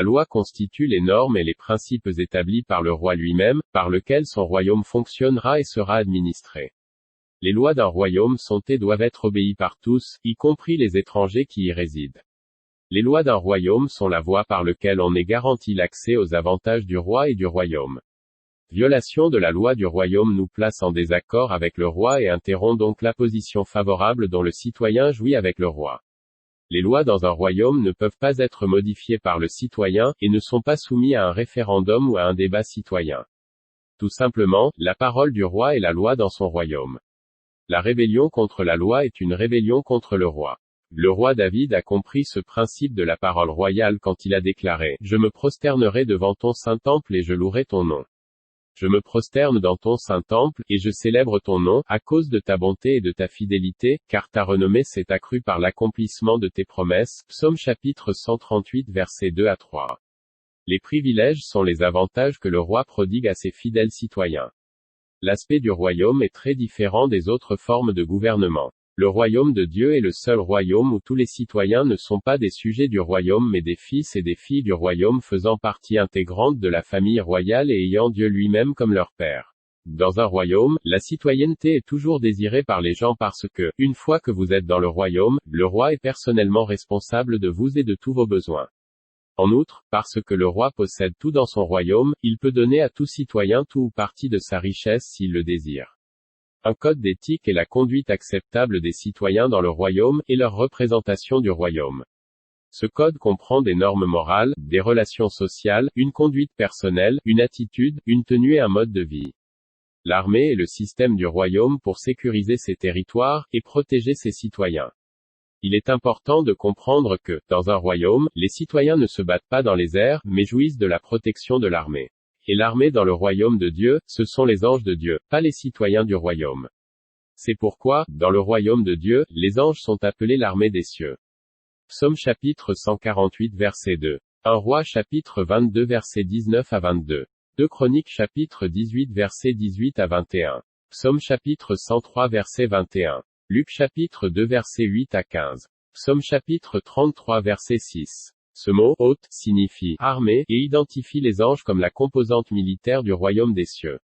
loi constitue les normes et les principes établis par le roi lui-même, par lequel son royaume fonctionnera et sera administré. Les lois d'un royaume sont et doivent être obéies par tous, y compris les étrangers qui y résident. Les lois d'un royaume sont la voie par laquelle on est garanti l'accès aux avantages du roi et du royaume. Violation de la loi du royaume nous place en désaccord avec le roi et interrompt donc la position favorable dont le citoyen jouit avec le roi. Les lois dans un royaume ne peuvent pas être modifiées par le citoyen, et ne sont pas soumis à un référendum ou à un débat citoyen. Tout simplement, la parole du roi est la loi dans son royaume. La rébellion contre la loi est une rébellion contre le roi. Le roi David a compris ce principe de la parole royale quand il a déclaré « Je me prosternerai devant ton saint temple et je louerai ton nom. Je me prosterne dans ton saint temple, et je célèbre ton nom, à cause de ta bonté et de ta fidélité, car ta renommée s'est accrue par l'accomplissement de tes promesses. » Psaume chapitre 138 versets 2 à 3. Les privilèges sont les avantages que le roi prodigue à ses fidèles citoyens. L'aspect du royaume est très différent des autres formes de gouvernement. Le royaume de Dieu est le seul royaume où tous les citoyens ne sont pas des sujets du royaume mais des fils et des filles du royaume faisant partie intégrante de la famille royale et ayant Dieu lui-même comme leur père. Dans un royaume, la citoyenneté est toujours désirée par les gens parce que, une fois que vous êtes dans le royaume, le roi est personnellement responsable de vous et de tous vos besoins. En outre, parce que le roi possède tout dans son royaume, il peut donner à tout citoyen tout ou partie de sa richesse s'il le désire. Un code d'éthique est la conduite acceptable des citoyens dans le royaume, et leur représentation du royaume. Ce code comprend des normes morales, des relations sociales, une conduite personnelle, une attitude, une tenue et un mode de vie. L'armée est le système du royaume pour sécuriser ses territoires, et protéger ses citoyens. Il est important de comprendre que, dans un royaume, les citoyens ne se battent pas dans les airs, mais jouissent de la protection de l'armée. Et l'armée dans le royaume de Dieu, ce sont les anges de Dieu, pas les citoyens du royaume. C'est pourquoi, dans le royaume de Dieu, les anges sont appelés l'armée des cieux. Psaume chapitre 148 verset 2. 1 Roi chapitre 22 verset 19 à 22. 2 Chroniques chapitre 18 verset 18 à 21. Psaume chapitre 103 verset 21. Luc chapitre 2 verset 8 à 15. Psaume chapitre 33 verset 6. Ce mot, hôte, signifie armée, et identifie les anges comme la composante militaire du royaume des cieux.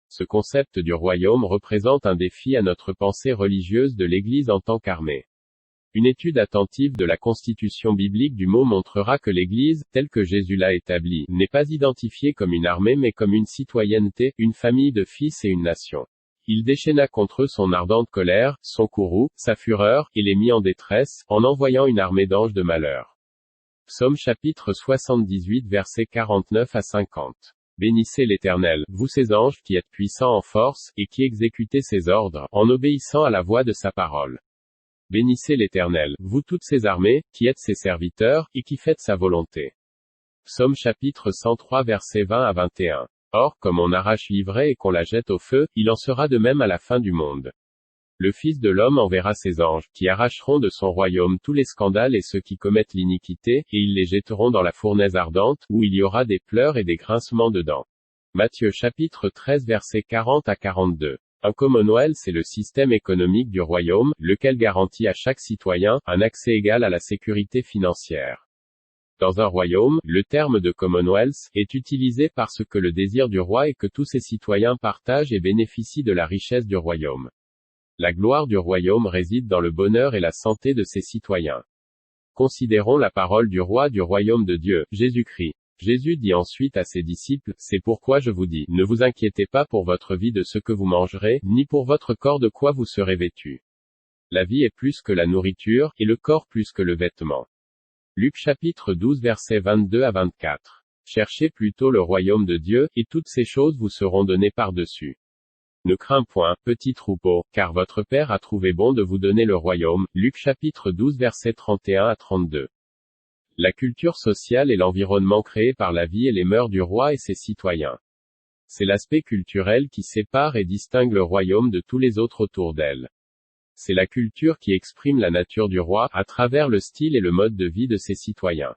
Ce concept du royaume représente un défi à notre pensée religieuse de l'Église en tant qu'armée. Une étude attentive de la constitution biblique du mot montrera que l'Église, telle que Jésus l'a établie, n'est pas identifiée comme une armée mais comme une citoyenneté, une famille de fils et une nation. Il déchaîna contre eux son ardente colère, son courroux, sa fureur, et les mit en détresse, en envoyant une armée d'anges de malheur. Psaume chapitre 78 versets 49 à 50. Bénissez l'Éternel, vous ses anges, qui êtes puissants en force, et qui exécutez ses ordres, en obéissant à la voix de sa parole. Bénissez l'Éternel, vous toutes ses armées, qui êtes ses serviteurs, et qui faites sa volonté. Psaume chapitre 103 versets 20 à 21. Or, comme on arrache l'ivraie et qu'on la jette au feu, il en sera de même à la fin du monde. Le Fils de l'homme enverra ses anges, qui arracheront de son royaume tous les scandales et ceux qui commettent l'iniquité, et ils les jetteront dans la fournaise ardente, où il y aura des pleurs et des grincements de dents. Matthieu chapitre 13 versets 40 à 42. Un Commonwealth est le système économique du royaume, lequel garantit à chaque citoyen, un accès égal à la sécurité financière. Dans un royaume, le terme de Commonwealth est utilisé parce que le désir du roi est que tous ses citoyens partagent et bénéficient de la richesse du royaume. La gloire du royaume réside dans le bonheur et la santé de ses citoyens. Considérons la parole du roi du royaume de Dieu, Jésus-Christ. Jésus dit ensuite à ses disciples, « C'est pourquoi je vous dis, ne vous inquiétez pas pour votre vie de ce que vous mangerez, ni pour votre corps de quoi vous serez vêtus. La vie est plus que la nourriture, et le corps plus que le vêtement. » Luc chapitre 12 versets 22 à 24. Cherchez plutôt le royaume de Dieu, et toutes ces choses vous seront données par-dessus. Ne crains point, petit troupeau, car votre Père a trouvé bon de vous donner le royaume. Luc chapitre 12 versets 31 à 32. La culture sociale est l'environnement créé par la vie et les mœurs du roi et ses citoyens. C'est l'aspect culturel qui sépare et distingue le royaume de tous les autres autour d'elle. C'est la culture qui exprime la nature du roi, à travers le style et le mode de vie de ses citoyens.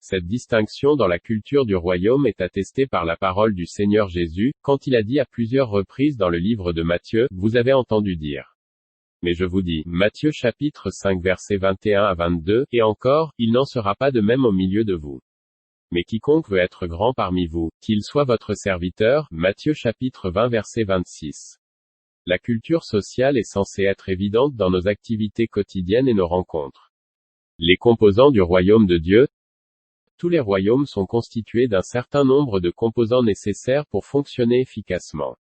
Cette distinction dans la culture du royaume est attestée par la parole du Seigneur Jésus, quand il a dit à plusieurs reprises dans le livre de Matthieu, « Vous avez entendu dire. Mais je vous dis, Matthieu chapitre 5 versets 21 à 22, et encore, il n'en sera pas de même au milieu de vous. Mais quiconque veut être grand parmi vous, qu'il soit votre serviteur. Matthieu chapitre 20 verset 26. La culture sociale est censée être évidente dans nos activités quotidiennes et nos rencontres. Les composants du royaume de Dieu. Tous les royaumes sont constitués d'un certain nombre de composants nécessaires pour fonctionner efficacement.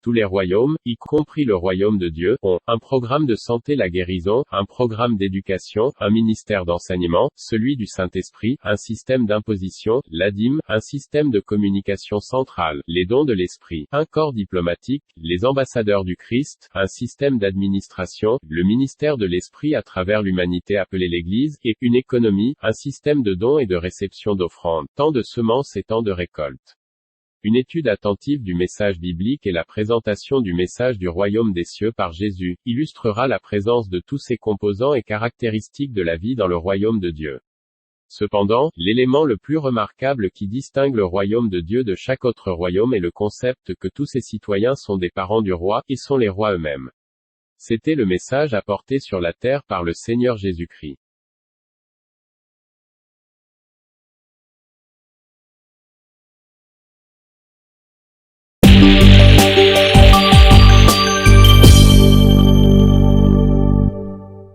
Tous les royaumes, y compris le royaume de Dieu, ont un programme de santé, la guérison, un programme d'éducation, un ministère d'enseignement, celui du Saint-Esprit, un système d'imposition, la dîme, un système de communication centrale, les dons de l'Esprit, un corps diplomatique, les ambassadeurs du Christ, un système d'administration, le ministère de l'Esprit à travers l'humanité appelée l'Église, et une économie, un système de dons et de réception d'offrandes, tant de semences et tant de récoltes. Une étude attentive du message biblique et la présentation du message du royaume des cieux par Jésus, illustrera la présence de tous ces composants et caractéristiques de la vie dans le royaume de Dieu. Cependant, l'élément le plus remarquable qui distingue le royaume de Dieu de chaque autre royaume est le concept que tous ses citoyens sont des parents du roi, et sont les rois eux-mêmes. C'était le message apporté sur la terre par le Seigneur Jésus-Christ.